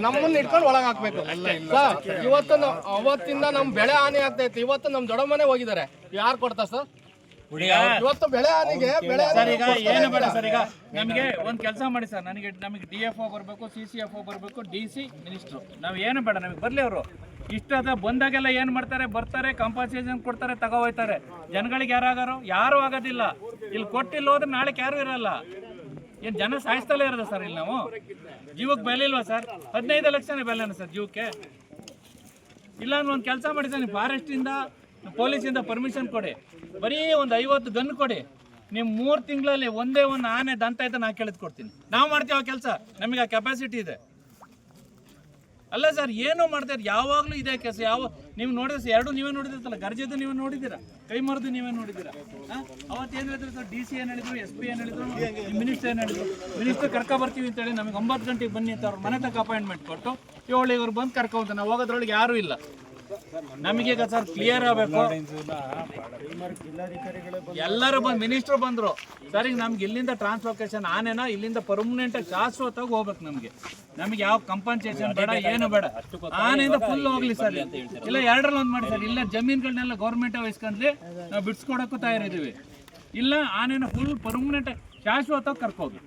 ನಮ್ಮನ್ನ ಇಟ್ಕೊಂಡು ಒಳಗೆ ಹಾಕ್ಬೇಕು ಸರ್. ಇವತ್ತು ಅವತ್ತಿಂದ ನಮ್ ಬೆಳೆ ಹಾನಿ ಆಗ್ತೈತಿ. ಇವತ್ತು ನಮ್ ದೊಡ್ಡ ಮನೆ ಹೋಗಿದ್ದಾರೆ, ಯಾರು ಕೊಡ್ತಾ ಸರ್? ಇವತ್ತು ಬೆಳೆ ಹಾನಿಗೆ ಸರ್ ಈಗ ಏನು ಬೇಡ ಸರ್. ಈಗ ನಮಗೆ ಒಂದು ಕೆಲಸ ಮಾಡಿ ಸರ್, ನಮಗೆ DFO ಬರಬೇಕು, CCFO ಬರಬೇಕು, DC ಮಿನಿಸ್ಟ್ರು. ನಾವು ಏನು ಬೇಡ, ನಮಗೆ ಬರಲಿ ಅವರು. ಇಷ್ಟದ ಬಂದಾಗೆಲ್ಲ ಏನು ಮಾಡ್ತಾರೆ, ಬರ್ತಾರೆ, ಕಾಂಪನ್ಸೇಷನ್ ಕೊಡ್ತಾರೆ, ತಗೋ ಹೋಯ್ತಾರೆ. ಜನಗಳಿಗೆ ಯಾರು ಆಗೋದಿಲ್ಲ. ಇಲ್ಲಿ ಕೊಟ್ಟಿಲ್ಲ ಹೋದ್ರೆ ನಾಳೆ ಯಾರು ಇರಲ್ಲ. ಏನು ಜನ ಸಾಯಿಸ್ತಲೇ ಇರೋದು ಸರ್ ಇಲ್ಲಿ ನಾವು? ಜೀವಕ್ಕೆ ಬೆಲೆ ಇಲ್ವಾ ಸರ್? 15 ಲಕ್ಷನೇ ಬೆಲೆನ ಸರ್ ಜೀವಕ್ಕೆ? ಇಲ್ಲ ಅಂದ್ರೆ ಒಂದು ಕೆಲಸ ಮಾಡಿ ಸರ್, ನೀವು ಫಾರೆಸ್ಟಿಂದ ಪೊಲೀಸಿಂದ ಪರ್ಮಿಷನ್ ಕೊಡಿ, ಬರೀ ಒಂದು 50 ಗನ್ ಕೊಡಿ. ನೀವು 3 ತಿಂಗಳಲ್ಲಿ ಒಂದೇ ಒಂದು ಆನೆ ದಂತ ಆಯ್ತು ನಾ ಕೇಳಿದ್ ಕೊಡ್ತೀನಿ. ನಾವು ಮಾಡ್ತೀವಿ ಆ ಕೆಲಸ, ನಮಗೆ ಆ ಕೆಪಾಸಿಟಿ ಇದೆ. ಅಲ್ಲ ಸರ್, ಏನು ಮಾಡ್ತಾರೆ ಯಾವಾಗಲೂ ಇದೇ ಕೆಲಸ. ನೀವು ನೋಡಿದ್ರೆ ಎರಡು ನೀವೇ ನೋಡಿದಿರ್ತಲ್ಲ, ಗರ್ಜದ್ದು ನೀವೇ ನೋಡಿದ್ದೀರಾ, ಕೈ ಮರದು ನೀವೇ ನೋಡಿದ್ದೀರಾ. ಅವತ್ತು ಏನು ಹೇಳಿದ್ರು ಸರ್, DC ಏನು ಹೇಳಿದ್ರು, SP ಏನು ಹೇಳಿದ್ರು, ಮಿನಿಸ್ಟರ್ ಏನು ಹೇಳಿದ್ರು? ಮಿನಿಸ್ಟರ್ ಕರ್ಕೊ ಬರ್ತೀವಿ ಅಂತೇಳಿ ನಮಗೆ 9 ಗಂಟೆಗೆ ಬನ್ನಿ ಅಂತ ಅವ್ರ ಮನೆ ತಕ್ಕ ಅಪಾಯಿಂಟ್ಮೆಂಟ್ ಕೊಟ್ಟು 7 ಇವ್ರು ಬಂದು ಕರ್ಕೊಂತ ನಾವು ಹೋಗೋದ್ರೊಳಗೆ ಯಾರೂ ಇಲ್ಲ. ನಮಗೀಗ ಸರ್ ಕ್ಲಿಯರ್ ಆಗಬೇಕು. ಎಲ್ಲರೂ ಬಂದು ಮಿನಿಸ್ಟ್ರು ಬಂದರು ಸರ್. ಈಗ ನಮ್ಗೆ ಇಲ್ಲಿಂದ ಟ್ರಾನ್ಸ್ಲೊಕೇಶನ್ ಆನೆನ ಇಲ್ಲಿಂದ ಪರ್ಮನೆಂಟ್ ಶಾಶ್ವತವಾಗಿ ಹೋಗ್ಬೇಕು. ನಮಗೆ ಯಾವ ಕಂಪನ್ಸೇಷನ್ ಬೇಡ, ಏನು ಬೇಡ. ಆನೆಯಿಂದ ಫುಲ್ ಹೋಗ್ಲಿ ಸರ್. ಇಲ್ಲ 2ರಲ್ಲಿ 1 ಮಾಡಿ ಸರ್. ಇಲ್ಲ ಜಮೀನುಗಳನ್ನೆಲ್ಲ ಗೌರ್ಮೆಂಟ್ ವಹಿಸ್ಕೊಂಡ್ಲಿ ನಾವು ಬಿಡ್ಸ್ಕೊಡಕ್ಕೂ ತಯಾರಿದ್ದೀವಿ. ಇಲ್ಲ ಆನೆನ ಫುಲ್ ಪರ್ಮನೆಂಟ್ ಶಾಶ್ವತವಾಗಿ ಕರ್ಕೋದು.